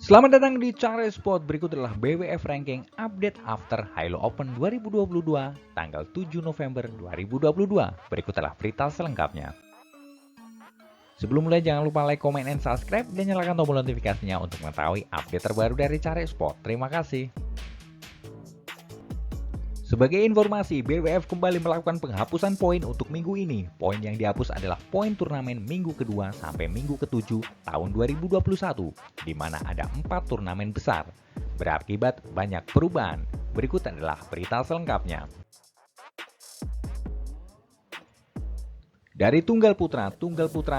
Selamat datang di Channel Sport. Berikut adalah BWF Ranking Update After Hilo Open 2022 tanggal 7 November 2022. Berikut adalah berita selengkapnya. Sebelum mulai jangan lupa like, comment, and subscribe dan nyalakan tombol notifikasinya untuk mengetahui update terbaru dari Channel Sport. Terima kasih. Sebagai informasi, BWF kembali melakukan penghapusan poin untuk minggu ini. Poin yang dihapus adalah poin turnamen minggu kedua sampai minggu ke-7 tahun 2021, di mana ada 4 turnamen besar. Berakibat banyak perubahan. Berikut adalah berita selengkapnya. Dari tunggal putra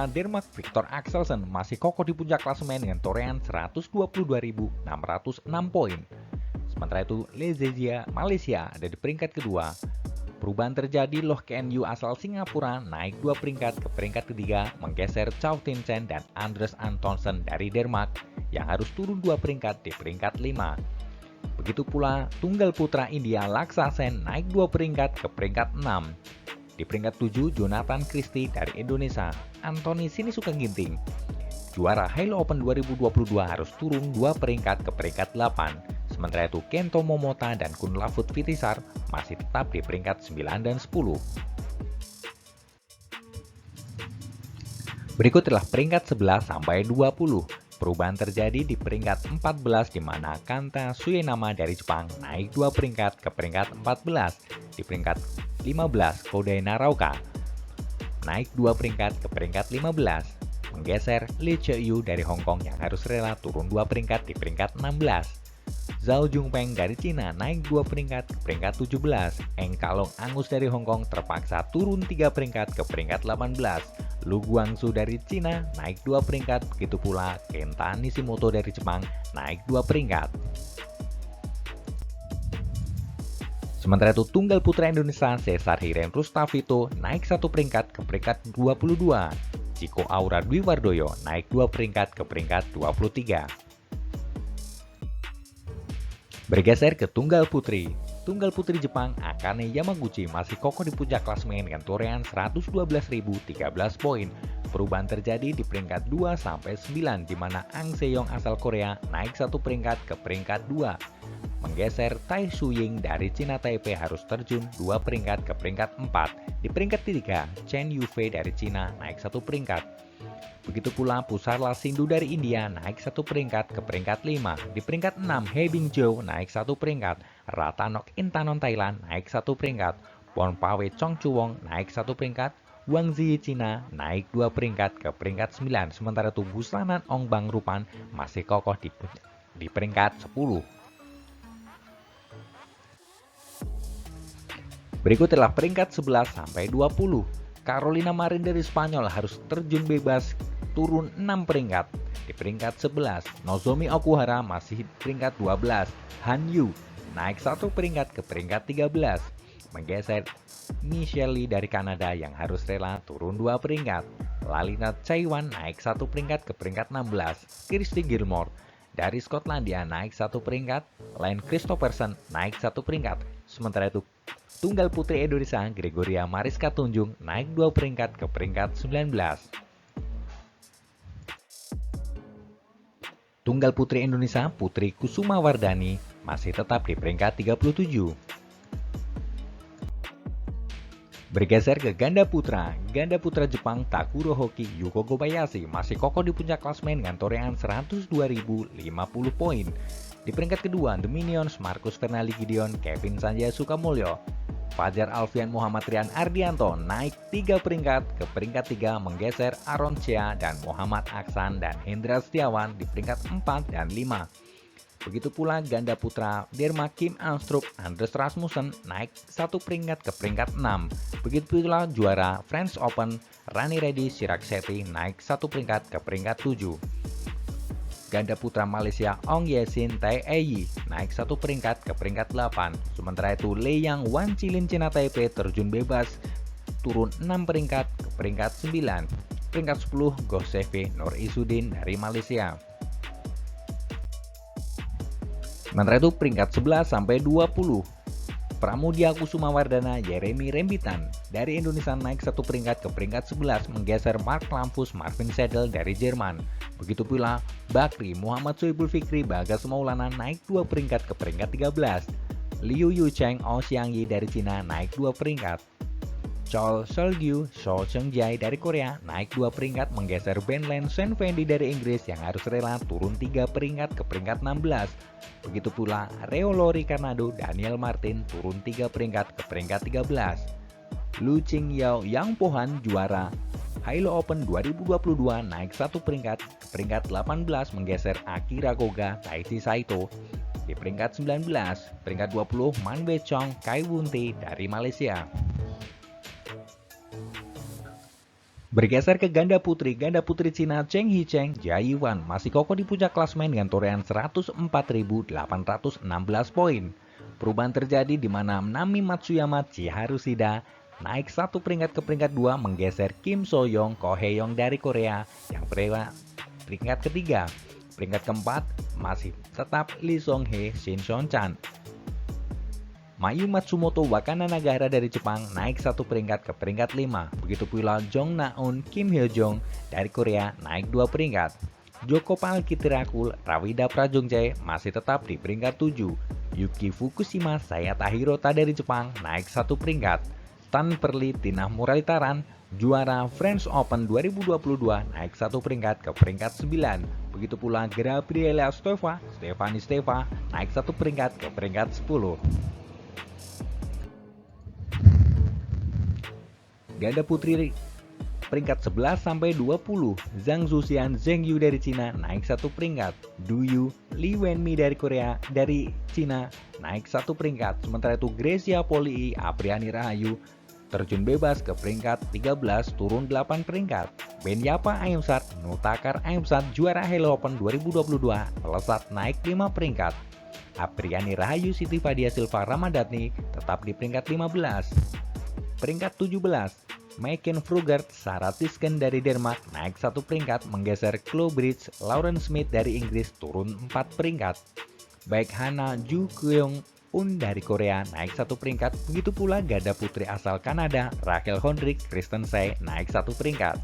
Denmark Victor Axelsen masih kokoh di puncak klasemen dengan torehan 122.606 poin. Sementara itu, Lezezia Malaysia ada di peringkat kedua. Perubahan terjadi, Loh Kien Yew asal Singapura naik 2 peringkat ke peringkat ketiga, menggeser Chau Tin Chen dan Andres Antonsen dari Denmark yang harus turun 2 peringkat di peringkat 5. Begitu pula tunggal putra India Laksa Sen naik 2 peringkat ke peringkat 6. Di peringkat 7, Jonathan Christie dari Indonesia, Anthony Sinisuka Ginting, juara Hilo Open 2022 harus turun 2 peringkat ke peringkat 8. Sementara itu, Kento Momota dan Kunlavut Vitisar masih tetap di peringkat 9 dan 10. Berikut adalah peringkat 11 sampai 20. Perubahan terjadi di peringkat 14 di mana Kanta Suyenama dari Jepang naik 2 peringkat ke peringkat 14. Di peringkat 15, Kodai Naraoka naik 2 peringkat ke peringkat 15. Menggeser Lee Che-yu dari Hong Kong yang harus rela turun 2 peringkat di peringkat 16. Zhao Jungpeng dari Cina naik 2 peringkat ke peringkat 17. Eng Kalong Angus dari Hong Kong terpaksa turun 3 peringkat ke peringkat 18. Lu Guangzu dari Cina naik 2 peringkat, begitu pula Kenta Nishimoto dari Jepang naik 2 peringkat. Sementara itu, tunggal putra Indonesia Cesar Hiren Rustavito naik 1 peringkat ke peringkat 22. Chiko Aura Dwi Wardoyo naik 2 peringkat ke peringkat 23. Bergeser ke tunggal putri. Tunggal putri Jepang Akane Yamaguchi masih kokoh di puncak klasemen dengan torehan 112.013 poin. Perubahan terjadi di peringkat 2 sampai 9 di mana Ang Seyong asal Korea naik 1 peringkat ke peringkat 2. Menggeser Tai Shuying dari Cina Taipei harus terjun 2 peringkat ke peringkat 4. Di peringkat 3, Chen Yufei dari Cina naik 1 peringkat. Begitu pula Pusarla Sindhu dari India naik 1 peringkat ke peringkat 5. Di peringkat 6, He Bingzhou naik 1 peringkat. Ratanok Intanon Thailand naik 1 peringkat. Ponpawe Chongchuwong naik 1 peringkat. Wang Zi Cina naik 2 peringkat ke peringkat 9. Sementara itu Busanan Ongbang Rupan masih kokoh di peringkat 10. Berikut adalah peringkat 11 sampai 20. Carolina Marin dari Spanyol harus terjun bebas turun 6 peringkat. Di peringkat 11, Nozomi Okuhara masih di peringkat 12. Han Yu naik 1 peringkat ke peringkat 13. Menggeser Michelle Lee dari Kanada yang harus rela turun 2 peringkat. Lalina Chaiwan naik 1 peringkat ke peringkat 16. Kirsty Gilmore dari Skotlandia naik 1 peringkat. Lane Christopherson naik 1 peringkat. Sementara itu, tunggal putri Indonesia Gregoria Mariska Tunjung naik 2 peringkat ke peringkat 19. Tunggal putri Indonesia Putri Kusuma Wardani masih tetap di peringkat 37. Bergeser ke ganda putra Jepang Takuro Hoki Yuko Kobayashi masih kokoh di puncak klasemen dengan torehan 102.050 poin. Di peringkat kedua, The Minions Marcus Fernaldi Gideon, Kevin Sanjaya Sukamulyo, Fajar Alfian Muhammad Rian Ardianto naik 3 peringkat ke peringkat 3, menggeser Aaron Chia dan Muhammad Aksan dan Hendra Setiawan di peringkat 4 dan 5. Begitu pula ganda putra Denmark Kim Anstrup Anders Rasmussen naik 1 peringkat ke peringkat 6. Begitu pula juara French Open Rani Reddy Chirag Shetty naik 1 peringkat ke peringkat 7. Ganda putra Malaysia Ong Yesin Tai Yi naik 1 peringkat ke peringkat 8. Sementara itu Lei Yang Wan Chilin Cina Taipei terjun bebas turun 6 peringkat ke peringkat 9. Peringkat 10 Gosefe Nur Isudin dari Malaysia. Sementara itu peringkat 11 sampai 20. Pramudia Kusuma Wardana Jeremy Rembitan dari Indonesia naik satu peringkat ke peringkat 11 menggeser Mark Lampus Marvin Seidel dari Jerman. Begitu pula Bakri Muhammad Sohibul Fikri Bagas Maulana naik 2 peringkat ke peringkat 13. Liu Yucheng Oh Xiangyi dari Cina naik 2 peringkat. Chol Seolgyu Seo Seung-jae dari Korea naik 2 peringkat menggeser Ben Len Shen Fendi dari Inggris yang harus rela turun 3 peringkat ke peringkat 16. Begitu pula Reo Lori Kanado Daniel Martin turun 3 peringkat ke peringkat 13. Lu Qingyao Yang Pohan juara Hilo Open 2022 naik 1 peringkat ke peringkat 18 menggeser Akira Goga Taichi Saito di peringkat 19. Peringkat 20 Man Wei Chong Kai Wunti dari Malaysia. Bergeser ke ganda putri Cina Cheng Hicheng Jia Yuan masih kokoh di puncak klasemen dengan torehan 104.816 poin. Perubahan terjadi di mana Nami Matsuyama Chiharu Shida naik 1 peringkat ke peringkat 2 menggeser Kim So-young Ko Hye-young dari Korea yang peringkat ketiga. Peringkat keempat masih tetap Lee Song-hye Shin Seon-chan. Mayu Matsumoto Wakana Nagara dari Jepang naik 1 peringkat ke peringkat 5. Begitu pula Jong Na-eun Kim Hyo-jong dari Korea naik 2 peringkat. Joko Palkitirakul Rawida Prajongjae masih tetap di peringkat 7. Yuki Fukushima Sayata Hirota dari Jepang naik 1 peringkat. Tan Perli Tinah Muralitaran juara French Open 2022 naik 1 peringkat ke peringkat 9. Begitu pula Gabriela Stefani Steva naik 1 peringkat ke peringkat 10. Ganda putri peringkat 11 sampai 20. Zhang Zuxian Zheng Yu dari Cina naik 1 peringkat. Du Yu Li Wenmi dari Korea dari Cina naik 1 peringkat. Sementara itu Gracia Polii Apriani Rahayu terjun bebas ke peringkat 13 turun 8 peringkat. Benyapa Aemsat Nutakar Aemsat juara Halo Open 2022 melesat naik 5 peringkat. Apriani Rahayu Siti Fadia Silva Ramadhani tetap di peringkat 15. Peringkat 17, Maiken Frugert Sarah Tisken dari Denmark naik 1 peringkat menggeser Chloe Bridge Lauren Smith dari Inggris turun 4 peringkat. Baik Hana Ju Kyung Un dari Korea naik 1 peringkat, begitu pula ganda putri asal Kanada Rachel Hondrik Christensen naik 1 peringkat.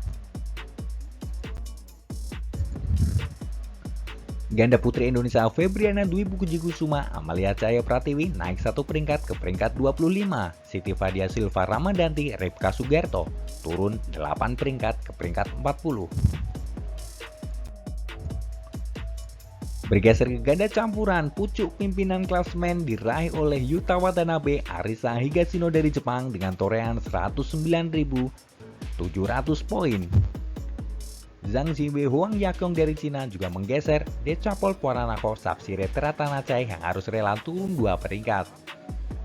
Ganda putri Indonesia Febriana Dwi Bukujikusuma Amalia Cahaya Pratiwi naik 1 peringkat ke peringkat 25. Siti Fadia Silva Ramadanti Ripka Sugarto turun 8 peringkat ke peringkat 40. Bergeser ke ganda campuran, pucuk pimpinan klasemen diraih oleh Yuta Watanabe Arisa Higashino dari Jepang dengan torehan 109.700 poin. Zhang Ziwei Huang Yaqiong dari Cina juga menggeser Decapol Puaranako Sapsire Teratanachai yang harus rela turun 2 peringkat.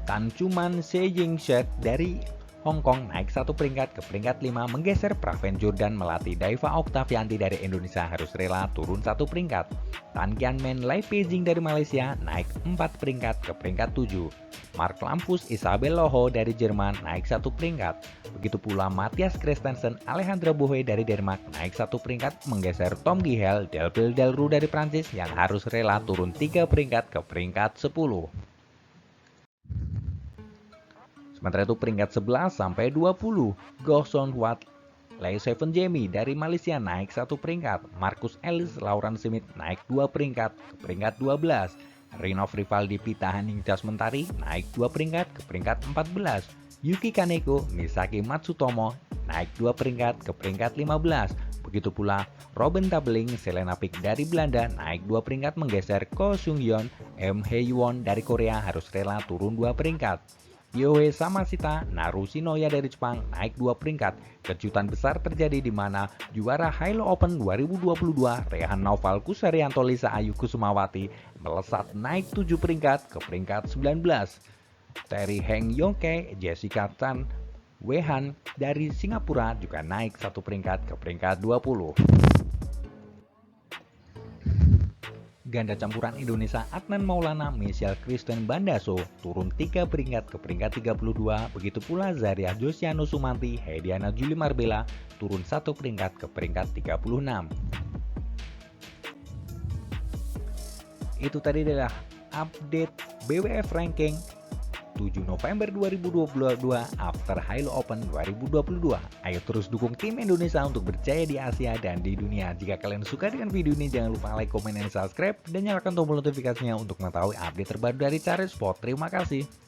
Tan Chuman Se Yingshet dari Hong Kong naik 1 peringkat ke peringkat 5 menggeser Praven Jordan Melati Daiva Oktavianti dari Indonesia harus rela turun 1 peringkat. Tan Kianmen Lai Peijing dari Malaysia naik 4 peringkat ke peringkat 7. Mark Lampus Isabel Loho dari Jerman naik 1 peringkat. Begitu pula Matthias Christensen Alejandra Bohe dari Denmark naik 1 peringkat menggeser Tom Gihel Delphine Delru dari Prancis yang harus rela turun 3 peringkat ke peringkat 10. Sementara itu peringkat 11 sampai 20, Goh Son Huat Lei Seven Jamie dari Malaysia naik 1 peringkat. Marcus Ellis Lauren Smith naik 2 peringkat ke peringkat 12. Rinov Rivaldi Pita Haning Jasmentari naik 2 peringkat ke peringkat 14. Yuki Kaneko Misaki Matsutomo naik 2 peringkat ke peringkat 15. Begitu pula Robin Tabling Selena Pick dari Belanda naik 2 peringkat menggeser Ko Sung Yeon M Haewon dari Korea harus rela turun 2 peringkat. Yohei Samashita Naru Shinoya dari Jepang naik 2 peringkat. Kejutan besar terjadi di mana juara Halo Open 2022 Rehan Naufal Kusarianto Lisa Ayu Kusumawati melesat naik 7 peringkat ke peringkat 19. Terry Heng Yongke Jessica Tan Wehan dari Singapura juga naik 1 peringkat ke peringkat 20. Ganda campuran Indonesia Adnan Maulana Michelle Kristen Bandaso turun 3 peringkat ke peringkat 32. Begitu pula Zaria Josiano Sumanti Hediana Juli Marbella turun 1 peringkat ke peringkat 36. Itu tadi adalah update BWF ranking 7 November 2022 After Hilo Open 2022. Ayo terus dukung tim Indonesia untuk berjaya di Asia dan di dunia. Jika kalian suka dengan video ini, jangan lupa like, komen, dan subscribe, dan nyalakan tombol notifikasinya untuk mengetahui update terbaru dari Cari Sport. Terima kasih.